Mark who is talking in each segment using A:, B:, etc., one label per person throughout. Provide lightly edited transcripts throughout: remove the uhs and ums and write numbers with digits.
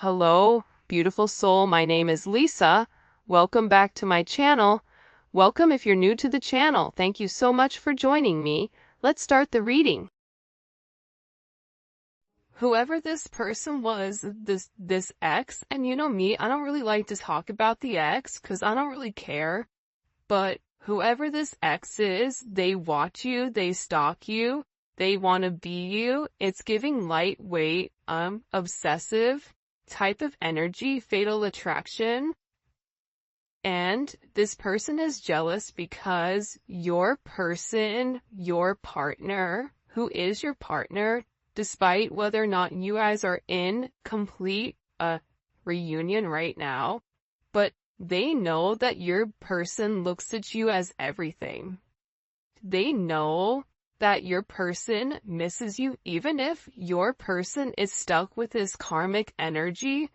A: Hello, beautiful soul. My name is Lisa. Welcome back to my channel. Welcome if you're new to the channel. Thank you so much for joining me. Let's start the reading. Whoever this person was, this ex, and you know me, I don't really like to talk about the ex because I don't really care. But whoever this ex is, they watch you, they stalk you, they want to be you. It's giving lightweight, obsessive type of energy, fatal attraction. And this person is jealous because your person, your partner, who is your partner, despite whether or not you guys are in complete reunion right now, but they know that your person looks at you as everything. They know that your person misses you, even if your person is stuck with this karmic energy.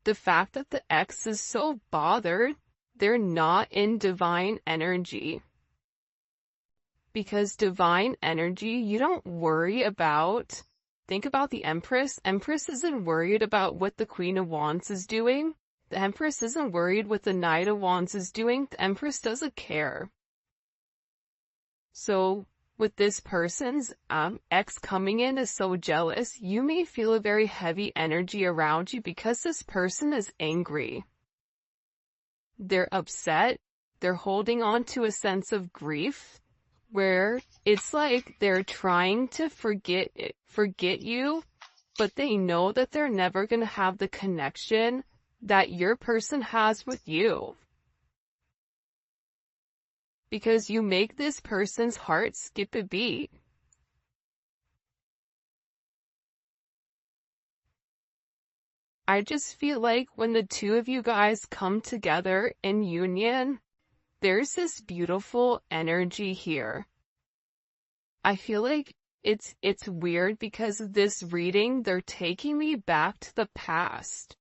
A: The fact that the ex is so bothered, they're not in divine energy. Because divine energy, you don't worry about. Think about the Empress. Empress isn't worried about what the Queen of Wands is doing. The Empress isn't worried what the Knight of Wands is doing. The Empress doesn't care. So with this person's ex coming in is so jealous, you may feel a very heavy energy around you because this person is angry. They're upset. They're holding on to a sense of grief where it's like they're trying to forget you, but they know that they're never going to have the connection that your person has with you. Because you make this person's heart skip a beat. I just feel like when the two of you guys come together in union, there's this beautiful energy here. I feel like it's weird because of this reading, they're taking me back to the past.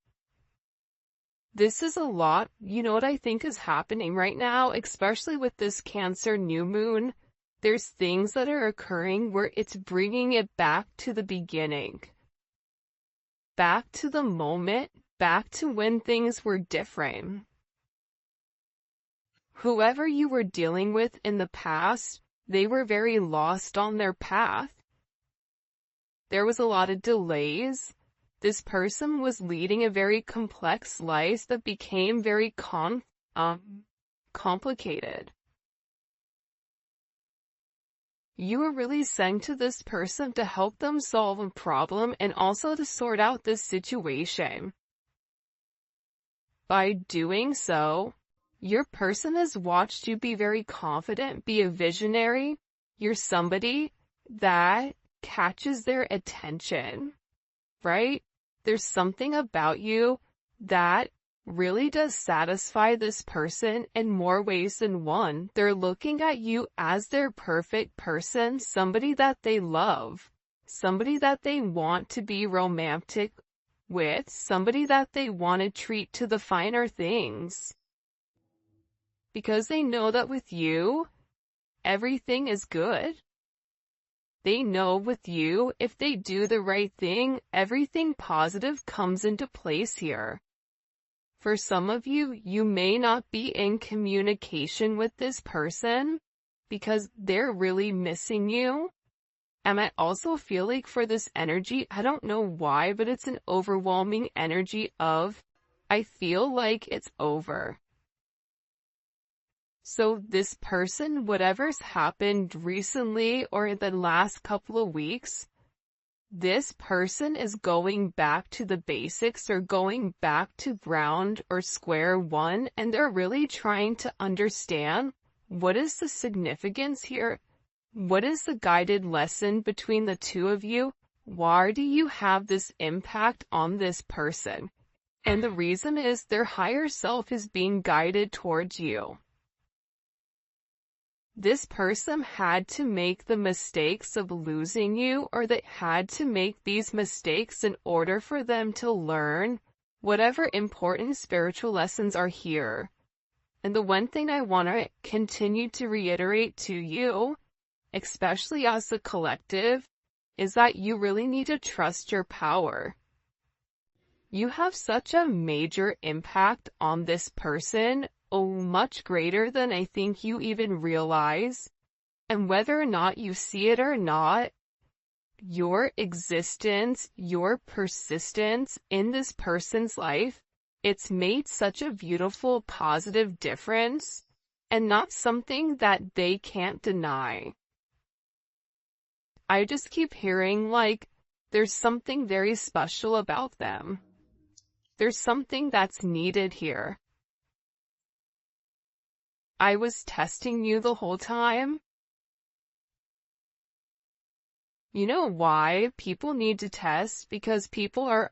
A: This is a lot. You know what I think is happening right now, especially with this Cancer new moon? There's things that are occurring where it's bringing it back to the beginning. Back to the moment, back to when things were different. Whoever you were dealing with in the past, they were very lost on their path. There was a lot of delays. This person was leading a very complex life that became very complicated. You were really sent to this person to help them solve a problem and also to sort out this situation. By doing so, your person has watched you be very confident, be a visionary. You're somebody that catches their attention, right? There's something about you that really does satisfy this person in more ways than one. They're looking at you as their perfect person, somebody that they love, somebody that they want to be romantic with, somebody that they want to treat to the finer things. Because they know that with you, everything is good. They know with you, if they do the right thing, everything positive comes into place here. For some of you, you may not be in communication with this person because they're really missing you. And I also feel like for this energy, I don't know why, but it's an overwhelming energy of, I feel like it's over. So this person, whatever's happened recently or in the last couple of weeks, this person is going back to the basics or going back to ground or square one, and they're really trying to understand what is the significance here? What is the guided lesson between the two of you? Why do you have this impact on this person? And the reason is their higher self is being guided towards you. This person had to make the mistakes of losing you, or they had to make these mistakes in order for them to learn whatever important spiritual lessons are here. And the one thing I want to continue to reiterate to you, especially as a collective, is that you really need to trust your power. You have such a major impact on this person, much greater than I think you even realize. And whether or not you see it or not, your existence, your persistence in this person's life, it's made such a beautiful, positive difference, and not something that they can't deny. I just keep hearing like, there's something very special about them. There's something that's needed here. I was testing you the whole time. You know why people need to test? Because people are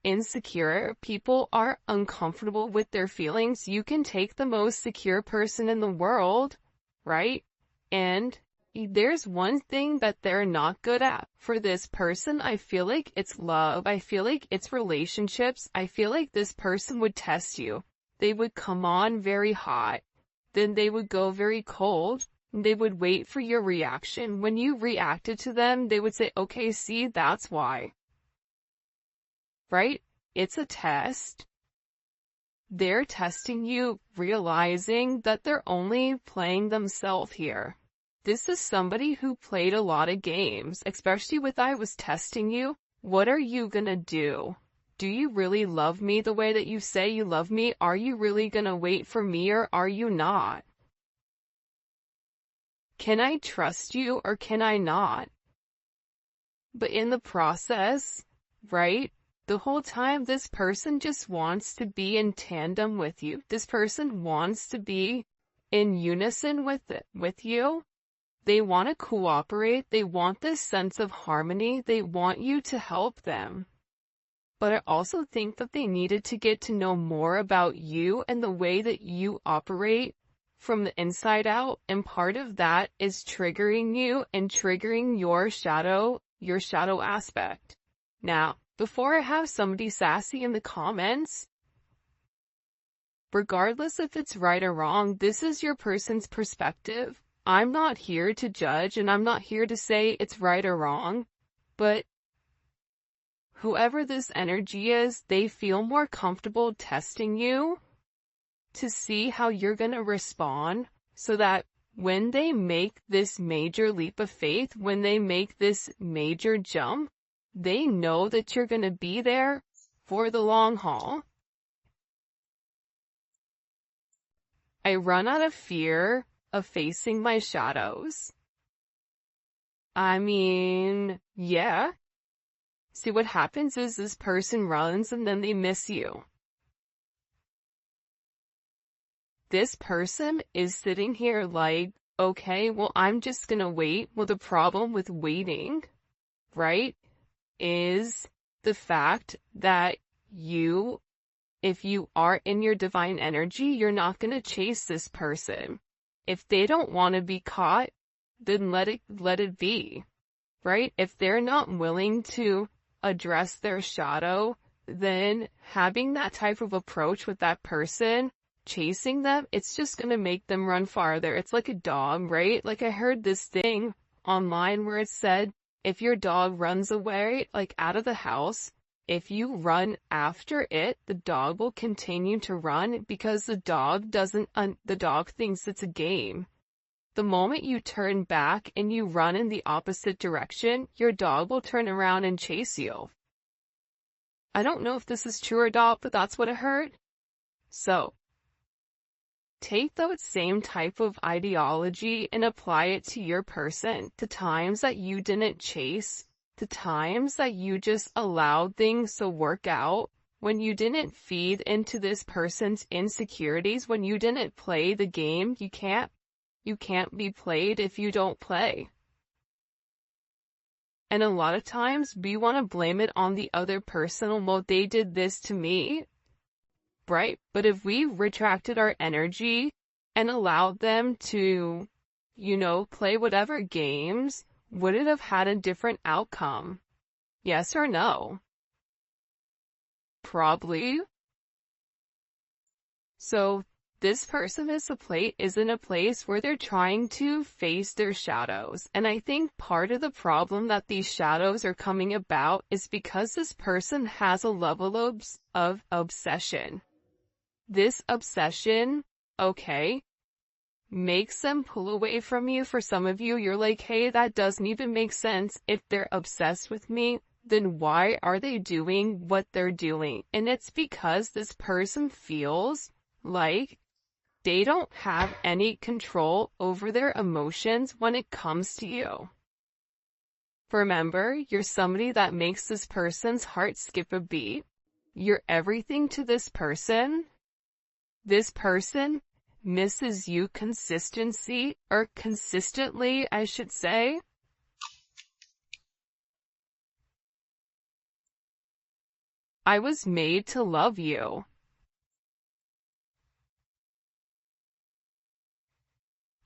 A: insecure. People are uncomfortable with their feelings. You can take the most secure person in the world, right? And there's one thing that they're not good at. For this person, I feel like it's love. I feel like it's relationships. I feel like this person would test you. They would come on very hot. Then they would go very cold. They would wait for your reaction. When you reacted to them, they would say, okay, see, that's why. Right? It's a test. They're testing you, realizing that they're only playing themselves here. This is somebody who played a lot of games, especially with I was testing you. What are you gonna do? Do you really love me the way that you say you love me? Are you really gonna wait for me or are you not? Can I trust you or can I not? But in the process, right, the whole time this person just wants to be in tandem with you. This person wants to be in unison with you. They want to cooperate. They want this sense of harmony. They want you to help them. But I also think that they needed to get to know more about you and the way that you operate from the inside out, and part of that is triggering you and triggering your shadow aspect. Now, before I have somebody sassy in the comments, regardless if it's right or wrong, this is your person's perspective. I'm not here to judge and I'm not here to say it's right or wrong, but whoever this energy is, they feel more comfortable testing you to see how you're going to respond, so that when they make this major leap of faith, when they make this major jump, they know that you're going to be there for the long haul. I run out of fear of facing my shadows. I mean, yeah. See, what happens is this person runs and then they miss you. This person is sitting here like, okay, well, I'm just gonna wait. Well, the problem with waiting, right, is the fact that if you are in your divine energy, you're not gonna chase this person. If they don't want to be caught, then let it be, right? If they're not willing to address their shadow, then having that type of approach with that person, chasing them, it's just going to make them run farther. It's like a dog, right? Like I heard this thing online where it said, if your dog runs away, like out of the house, if you run after it, the dog will continue to run because the dog thinks it's a game. The moment you turn back and you run in the opposite direction, your dog will turn around and chase you. I don't know if this is true or not, but that's what I heard. So, take that same type of ideology and apply it to your person, to times that you didn't chase, to times that you just allowed things to work out, when you didn't feed into this person's insecurities, when you didn't play the game. You can't be played if you don't play. And a lot of times we want to blame it on the other person. Well, they did this to me, right? But if we retracted our energy and allowed them to, play whatever games, would it have had a different outcome? Yes or no? Probably. So this person is in a place where they're trying to face their shadows. And I think part of the problem that these shadows are coming about is because this person has a level of obsession. This obsession, okay, makes them pull away from you. For some of you, you're like, hey, that doesn't even make sense. If they're obsessed with me, then why are they doing what they're doing? And it's because this person feels like they don't have any control over their emotions when it comes to you. Remember, you're somebody that makes this person's heart skip a beat. You're everything to this person. This person misses you consistently, I should say. I was made to love you.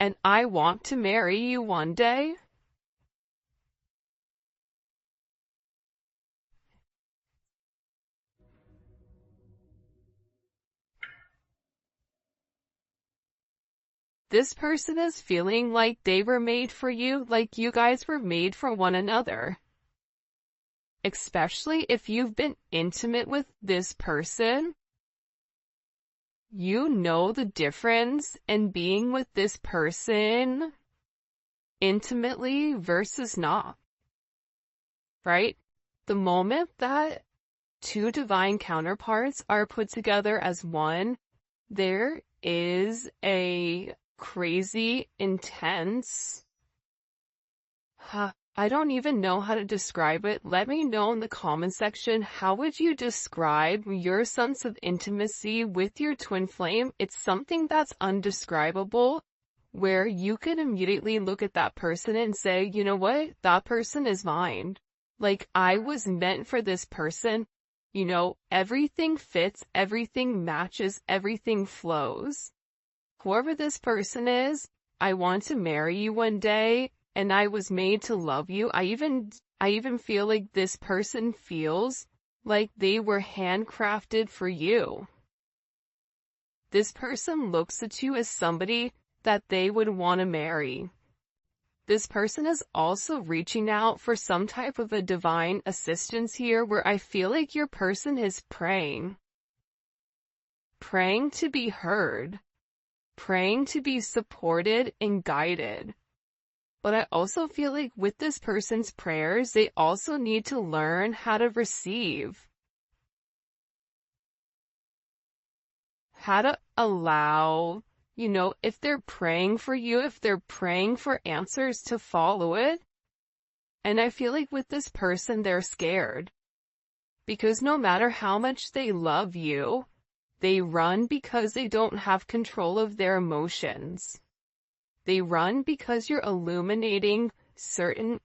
A: And I want to marry you one day. This person is feeling like they were made for you, like you guys were made for one another. Especially if you've been intimate with this person. You know the difference in being with this person intimately versus not. Right? The moment that two divine counterparts are put together as one, there is a crazy, intense, I don't even know how to describe it. Let me know in the comment section, how would you describe your sense of intimacy with your twin flame? It's something that's undescribable, where you can immediately look at that person and say, you know what? That person is mine. Like, I was meant for this person. You know, everything fits, everything matches, everything flows. Whoever this person is, I want to marry you one day. And I was made to love you. I even feel like this person feels like they were handcrafted for you. This person looks at you as somebody that they would want to marry. This person is also reaching out for some type of a divine assistance here, where I feel like your person is praying. Praying to be heard. Praying to be supported and guided. But I also feel like with this person's prayers, they also need to learn how to receive. How to allow, you know, if they're praying for you, if they're praying for answers, to follow it. And I feel like with this person, they're scared. Because no matter how much they love you, they run because they don't have control of their emotions. They run because you're illuminating certain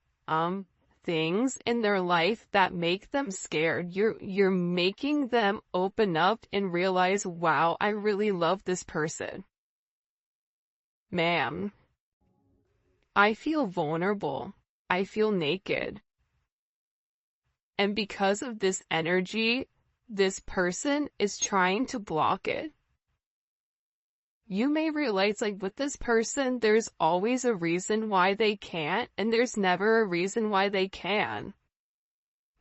A: things in their life that make them scared. You're making them open up and realize, wow, I really love this person. Man, I feel vulnerable. I feel naked. And because of this energy, this person is trying to block it. You may realize, like, with this person, there's always a reason why they can't, and there's never a reason why they can.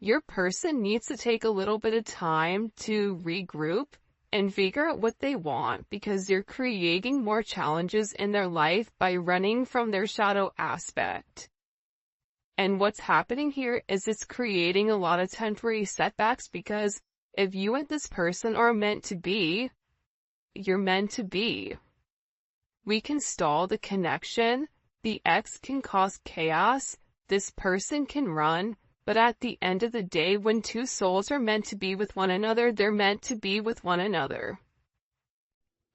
A: Your person needs to take a little bit of time to regroup and figure out what they want, because they're creating more challenges in their life by running from their shadow aspect. And what's happening here is it's creating a lot of temporary setbacks, because if you and this person are meant to be, you're meant to be. We can stall the connection, the ex can cause chaos, this person can run, but at the end of the day, when two souls are meant to be with one another, they're meant to be with one another.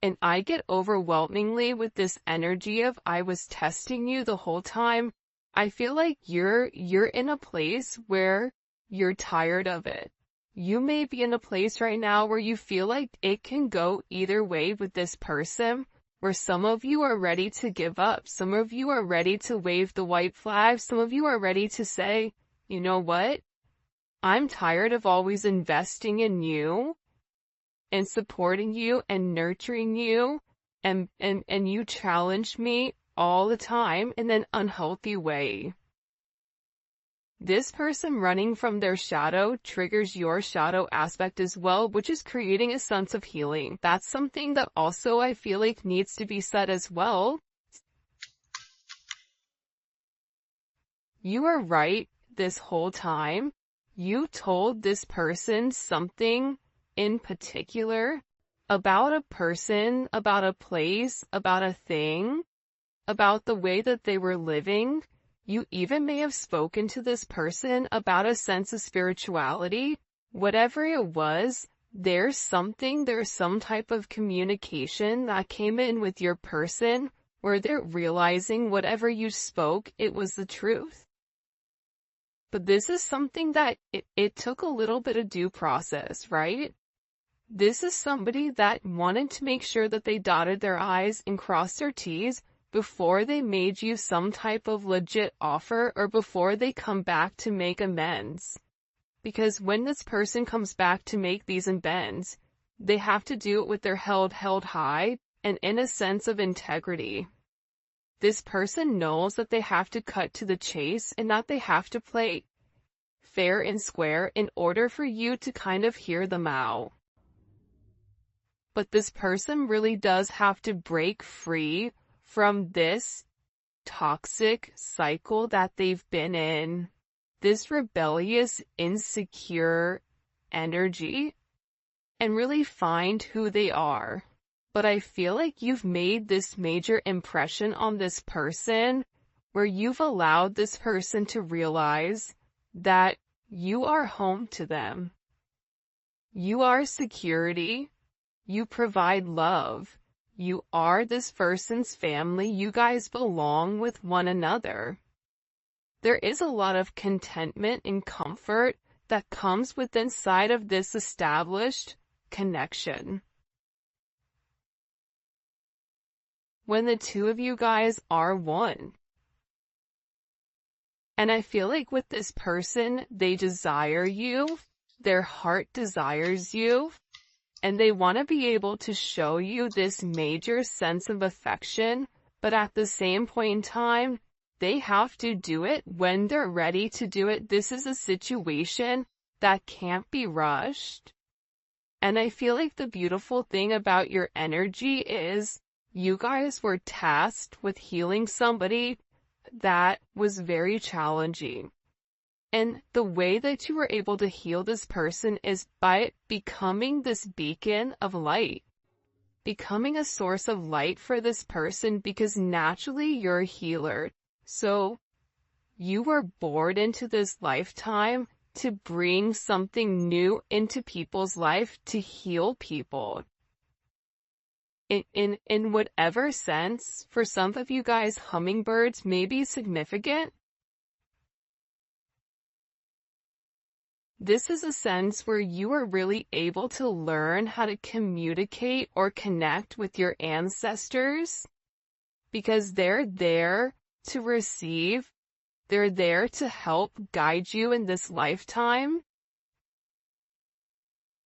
A: And I get overwhelmingly with this energy of, I was testing you the whole time. I feel like you're in a place where you're tired of it. You may be in a place right now where you feel like it can go either way with this person, where some of you are ready to give up. Some of you are ready to wave the white flag. Some of you are ready to say, you know what? I'm tired of always investing in you and supporting you and nurturing you and you challenge me all the time in an unhealthy way. This person running from their shadow triggers your shadow aspect as well, which is creating a sense of healing. That's something that also I feel like needs to be said as well. You are right this whole time. You told this person something in particular about a person, about a place, about a thing, about the way that they were living. You even may have spoken to this person about a sense of spirituality. Whatever it was, there's some type of communication that came in with your person where they're realizing whatever you spoke, it was the truth. But this is something that it took a little bit of due process, right? This is somebody that wanted to make sure that they dotted their I's and crossed their T's before they made you some type of legit offer or before they come back to make amends. Because when this person comes back to make these amends, they have to do it with their head held high and in a sense of integrity. This person knows that they have to cut to the chase and that they have to play fair and square in order for you to kind of hear them out. But this person really does have to break free from this toxic cycle that they've been in, this rebellious, insecure energy, and really find who they are. But I feel like you've made this major impression on this person where you've allowed this person to realize that you are home to them. You are security. You provide love. You are this person's family. You guys belong with one another. There is a lot of contentment and comfort that comes with inside of this established connection. When the two of you guys are one. And I feel like with this person, they desire you. Their heart desires you. And they want to be able to show you this major sense of affection, but at the same point in time, they have to do it when they're ready to do it. This is a situation that can't be rushed. And I feel like the beautiful thing about your energy is you guys were tasked with healing somebody that was very challenging. And the way that you were able to heal this person is by becoming this beacon of light, becoming a source of light for this person because naturally you're a healer. So you were born into this lifetime to bring something new into people's life, to heal people. In whatever sense, for some of you guys, hummingbirds may be significant. This is a sense where you are really able to learn how to communicate or connect with your ancestors because they're there to receive. They're there to help guide you in this lifetime.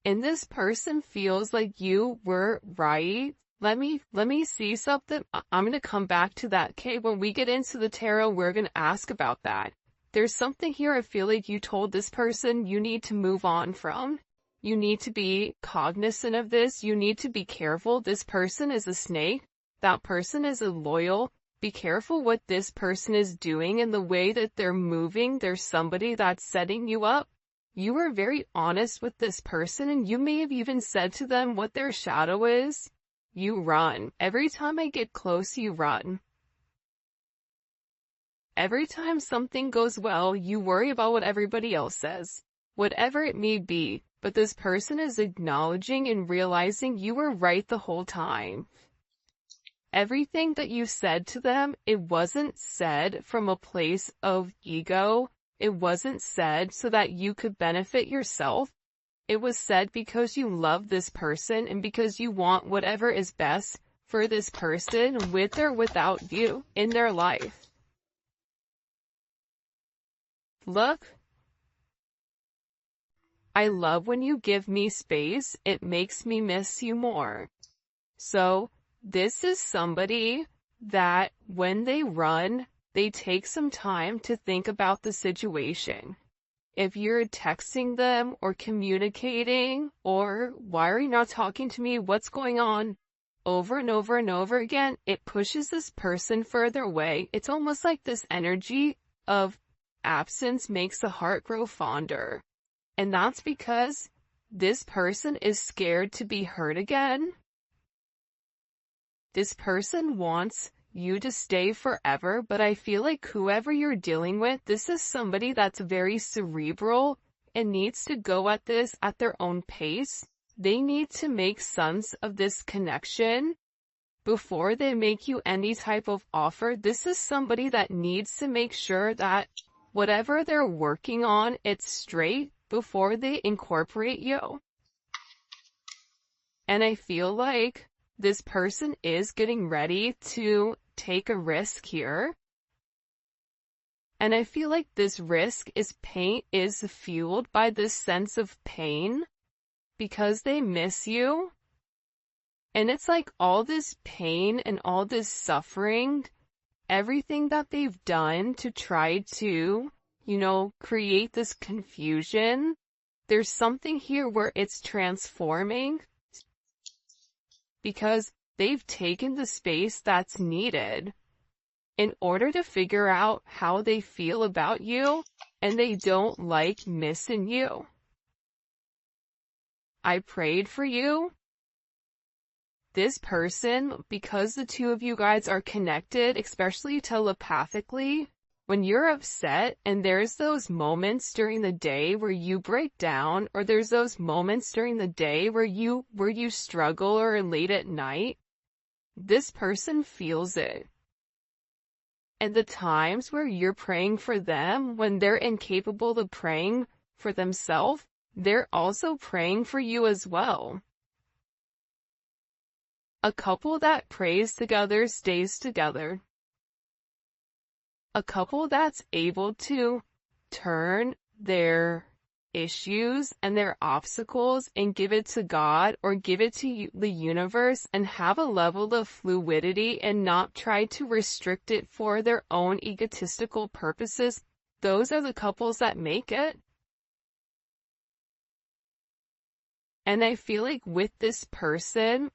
A: And this person feels like you were right. Let me see something. I'm going to come back to that. Okay, when we get into the tarot, we're going to ask about that. There's something here I feel like you told this person you need to move on from. You need to be cognizant of this. You need to be careful. This person is a snake. That person is a loyal. Be careful what this person is doing and the way that they're moving. There's somebody that's setting you up. You were very honest with this person and you may have even said to them what their shadow is. You run. Every time I get close, you run. Every time something goes well, you worry about what everybody else says, whatever it may be, but this person is acknowledging and realizing you were right the whole time. Everything that you said to them, it wasn't said from a place of ego. It wasn't said so that you could benefit yourself. It was said because you love this person and because you want whatever is best for this person with or without you in their life. Look, I love when you give me space. It makes me miss you more. So, This is somebody that when they run, they take some time to think about the situation. If you're texting them or communicating or why are you not talking to me? What's going on? Over and over and over again, it pushes this person further away. It's almost like this energy of absence makes the heart grow fonder. And that's because this person is scared to be hurt again. This person wants you to stay forever, but I feel like whoever you're dealing with, this is somebody that's very cerebral and needs to go at this at their own pace. They need to make sense of this connection before they make you any type of offer. This is somebody that needs to make sure that whatever they're working on, it's straight before they incorporate you. And I feel like this person is getting ready to take a risk here. And I feel like this risk is fueled by this sense of pain because they miss you. And it's like all this pain and all this suffering, everything that they've done to try to, create this confusion. There's something here where it's transforming because they've taken the space that's needed in order to figure out how they feel about you, and they don't like missing you. I prayed for you. This person, because the two of you guys are connected, especially telepathically, when you're upset and there's those moments during the day where you break down, or there's those moments during the day where you struggle or late at night, this person feels it. And the times where you're praying for them, when they're incapable of praying for themselves, they're also praying for you as well. A couple that prays together stays together. A couple that's able to turn their issues and their obstacles and give it to God or give it to the universe and have a level of fluidity and not try to restrict it for their own egotistical purposes. Those are the couples that make it. And I feel like with this person,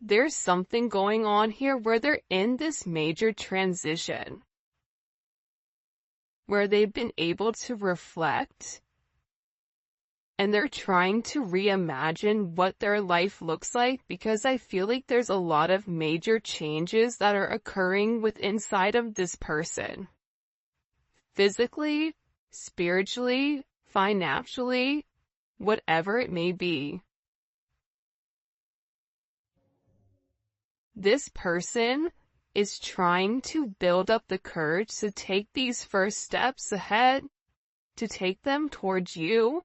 A: there's something going on here where they're in this major transition, where they've been able to reflect and they're trying to reimagine what their life looks like, because I feel like there's a lot of major changes that are occurring inside of this person. Physically, spiritually, financially, whatever it may be. This person is trying to build up the courage to take these first steps ahead, to take them towards you.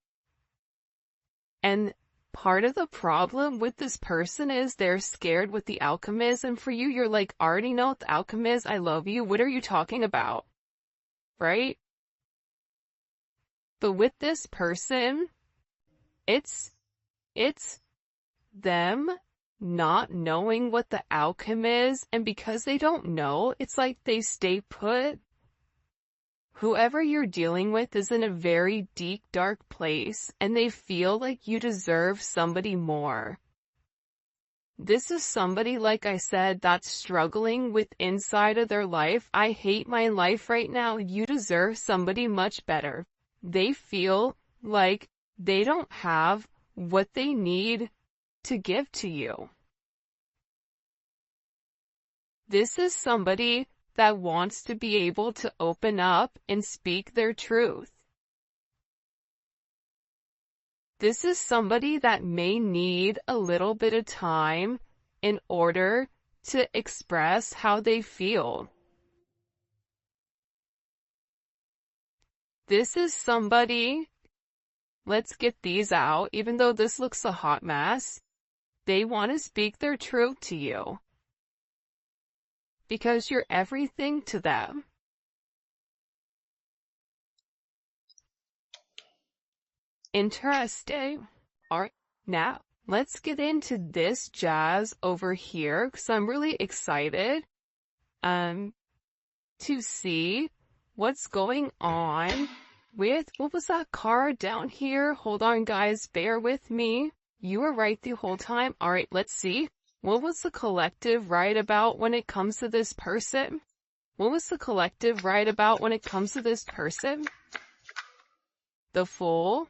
A: And part of the problem with this person is they're scared with the outcome is, and for you, you're like, I already know what the outcome is, I love you, what are you talking about? Right? But with this person, it's them not knowing what the outcome is, and because they don't know, it's like they stay put. Whoever you're dealing with is in a very deep, dark place, and they feel like you deserve somebody more. This is somebody, like I said, that's struggling with inside of their life. I hate my life right now. You deserve somebody much better. They feel like they don't have what they need to give to you. This is somebody that wants to be able to open up and speak their truth. This is somebody that may need a little bit of time in order to express how they feel. This is somebody, let's get these out, even though this looks a hot mess, they want to speak their truth to you. Because you're everything to them. Interesting. Alright, now let's get into this jazz over here because I'm really excited to see what's going on with, what was that card down here? Hold on, guys, bear with me. You were right the whole time. All right, let's see. What was the collective right about when it comes to this person? What was the collective right about when it comes to this person? The Fool.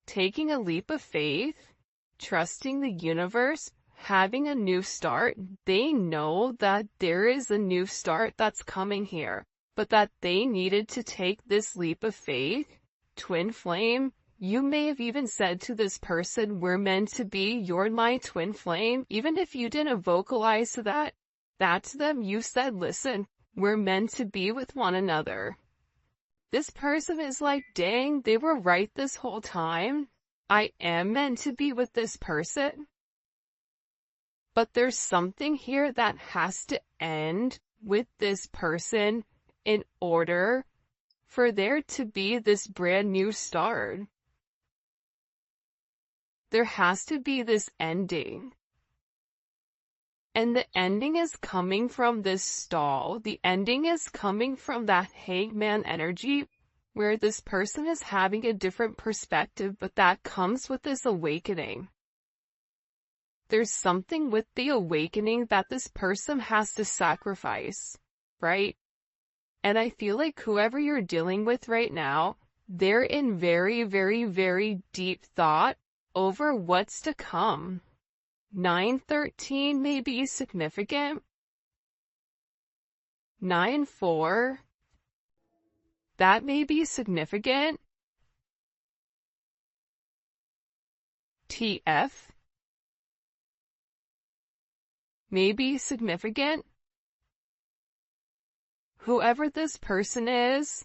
A: Taking a leap of faith, trusting the universe, having a new start. They know that there is a new start that's coming here, but that they needed to take this leap of faith. Twin flame. You may have even said to this person, we're meant to be, you're my twin flame. Even if you didn't vocalize to that to them, you said, listen, we're meant to be with one another. This person is like, dang, they were right this whole time. I am meant to be with this person. But there's something here that has to end with this person in order for there to be this brand new start. There has to be this ending. And the ending is coming from this stall. The ending is coming from that hangman energy where this person is having a different perspective, but that comes with this awakening. There's something with the awakening that this person has to sacrifice, right? And I feel like whoever you're dealing with right now, they're in very, very, very deep thought over what's to come. 913 may be significant. 9-4, that may be significant. TF may be significant. Whoever this person is,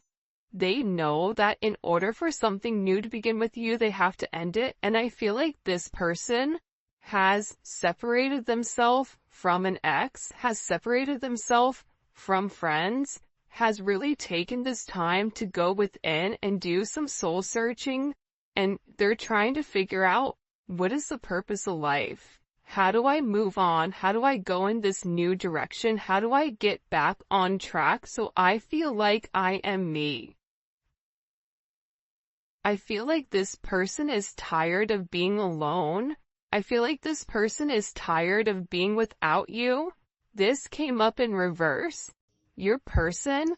A: they know that in order for something new to begin with you, they have to end it. And I feel like this person has separated themselves from an ex, has separated themselves from friends, has really taken this time to go within and do some soul searching, and they're trying to figure out, what is the purpose of life? How do I move on? How do I go in this new direction? How do I get back on track so I feel like I am me? I feel like this person is tired of being alone. I feel like this person is tired of being without you. This came up in reverse. Your person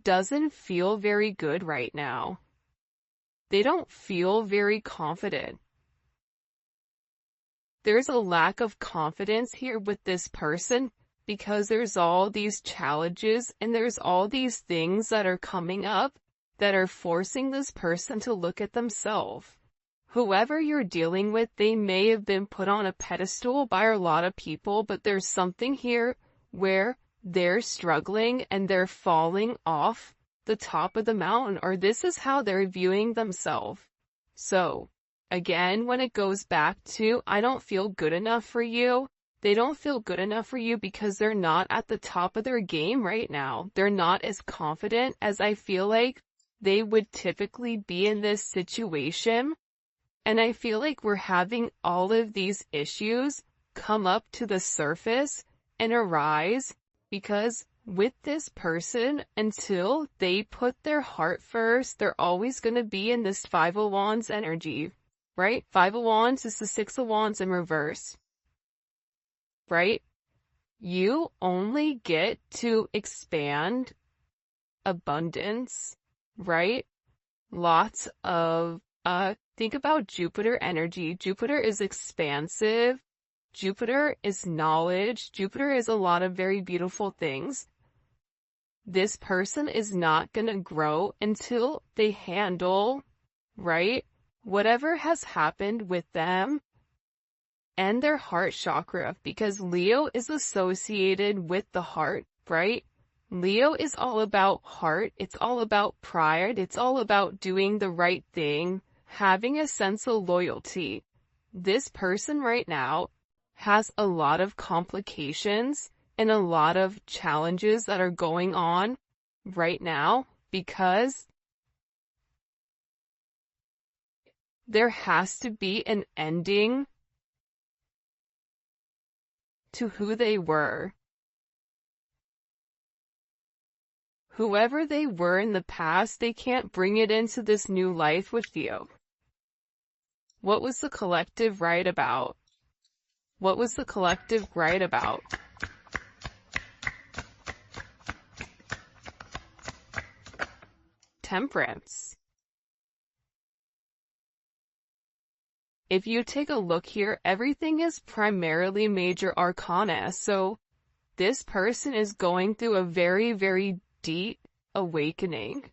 A: doesn't feel very good right now. They don't feel very confident. There's a lack of confidence here with this person because there's all these challenges and there's all these things that are coming up that are forcing this person to look at themselves. Whoever you're dealing with, they may have been put on a pedestal by a lot of people, but there's something here where they're struggling and they're falling off the top of the mountain, or this is how they're viewing themselves. So, again, when it goes back to, I don't feel good enough for you, they don't feel good enough for you because they're not at the top of their game right now. They're not as confident as I feel like they would typically be in this situation. And I feel like we're having all of these issues come up to the surface and arise because with this person, until they put their heart first, they're always going to be in this Five of Wands energy, right? Five of Wands is the Six of Wands in reverse, right? You only get to expand abundance, right? Lots of, think about Jupiter energy. Jupiter is expansive. Jupiter is knowledge. Jupiter is a lot of very beautiful things. This person is not going to grow until they handle, right, whatever has happened with them and their heart chakra, because Leo is associated with the heart, right? Leo is all about heart. It's all about pride. It's all about doing the right thing, having a sense of loyalty. This person right now has a lot of complications and a lot of challenges that are going on right now because There has to be an ending to who they were. Whoever they were in the past, they can't bring it into this new life with you. What was the collective right about? What was the collective right about? Temperance. If you take a look here, everything is primarily major arcana, so this person is going through a very, very deep awakening.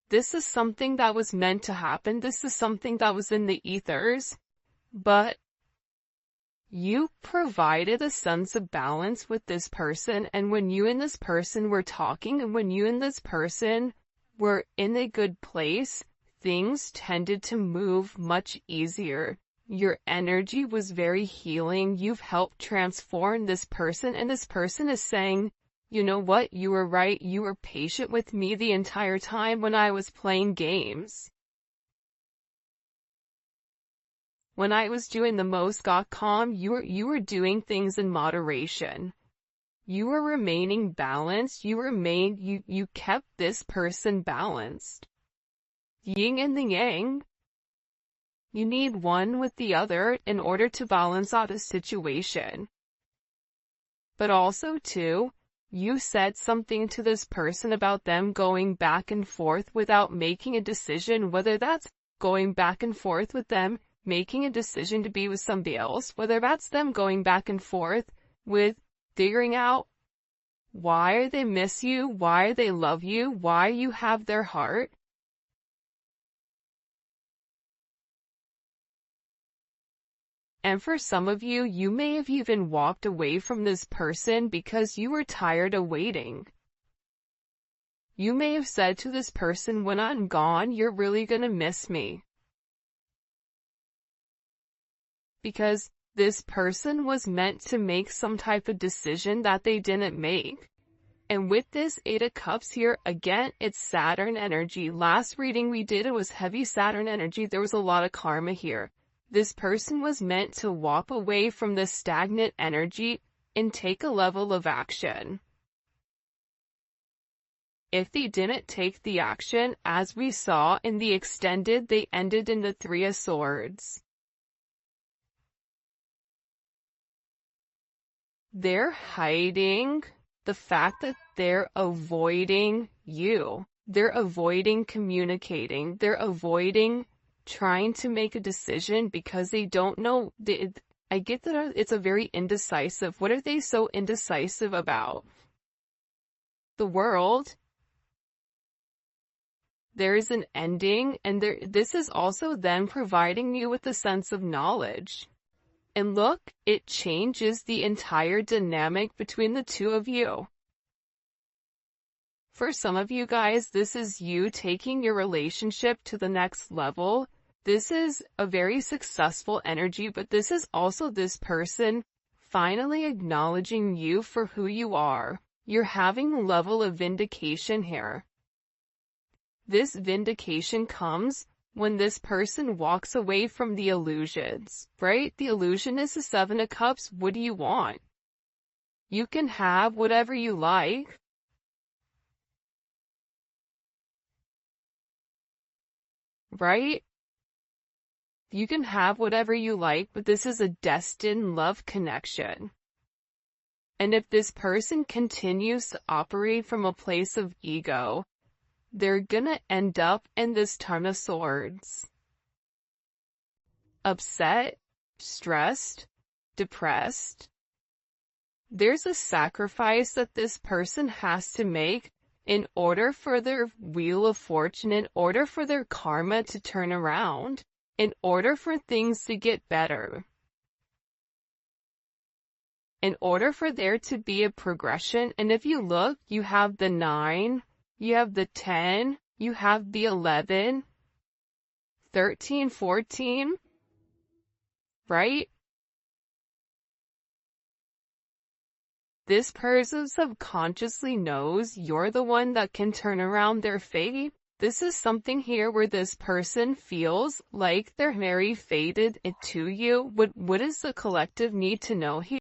A: This is something that was meant to happen. This is something that was in the ethers, but you provided a sense of balance with this person, and when you and this person were talking, and when you and this person were in a good place, things tended to move much easier. Your energy was very healing. You've helped transform this person, and this person is saying, you know what, you were right. You were patient with me the entire time when I was playing games. When I was doing the most got calm, you were doing things in moderation. You were remaining balanced. You kept this person balanced. Yin and the yang. You need one with the other in order to balance out a situation. But also, too, you said something to this person about them going back and forth without making a decision, whether that's going back and forth with them, making a decision to be with somebody else, whether that's them going back and forth with figuring out why they miss you, why they love you, why you have their heart. And for some of you, you may have even walked away from this person because you were tired of waiting. You may have said to this person, when I'm gone, you're really gonna miss me. Because this person was meant to make some type of decision that they didn't make. And with this Eight of Cups here, again, it's Saturn energy. Last reading we did, it was heavy Saturn energy. There was a lot of karma here. This person was meant to walk away from the stagnant energy and take a level of action. If they didn't take the action, as we saw in the extended, they ended in the Three of Swords. They're hiding the fact that they're avoiding you. They're avoiding communicating. They're avoiding trying to make a decision because they don't know. I get that it's a very indecisive. What are they so indecisive about? The world. There is an ending, and this is also then providing you with a sense of knowledge. And look, it changes the entire dynamic between the two of you. For some of you guys, this is you taking your relationship to the next level. This is a very successful energy, but this is also this person finally acknowledging you for who you are. You're having a level of vindication here. This vindication comes when this person walks away from the illusions, right? The illusion is the Seven of Cups. What do you want? You can have whatever you like. Right? You can have whatever you like, but this is a destined love connection. And if this person continues to operate from a place of ego, they're gonna end up in this Ten of Swords. Upset, stressed, depressed. There's a sacrifice that this person has to make in order for their wheel of fortune, in order for their karma to turn around, in order for things to get better. In order for there to be a progression, and if you look, you have the 9, you have the 10, you have the 11, 13, 14, right? This person subconsciously knows you're the one that can turn around their fate. This is something here where this person feels like they're very faded to you. What does the collective need to know here?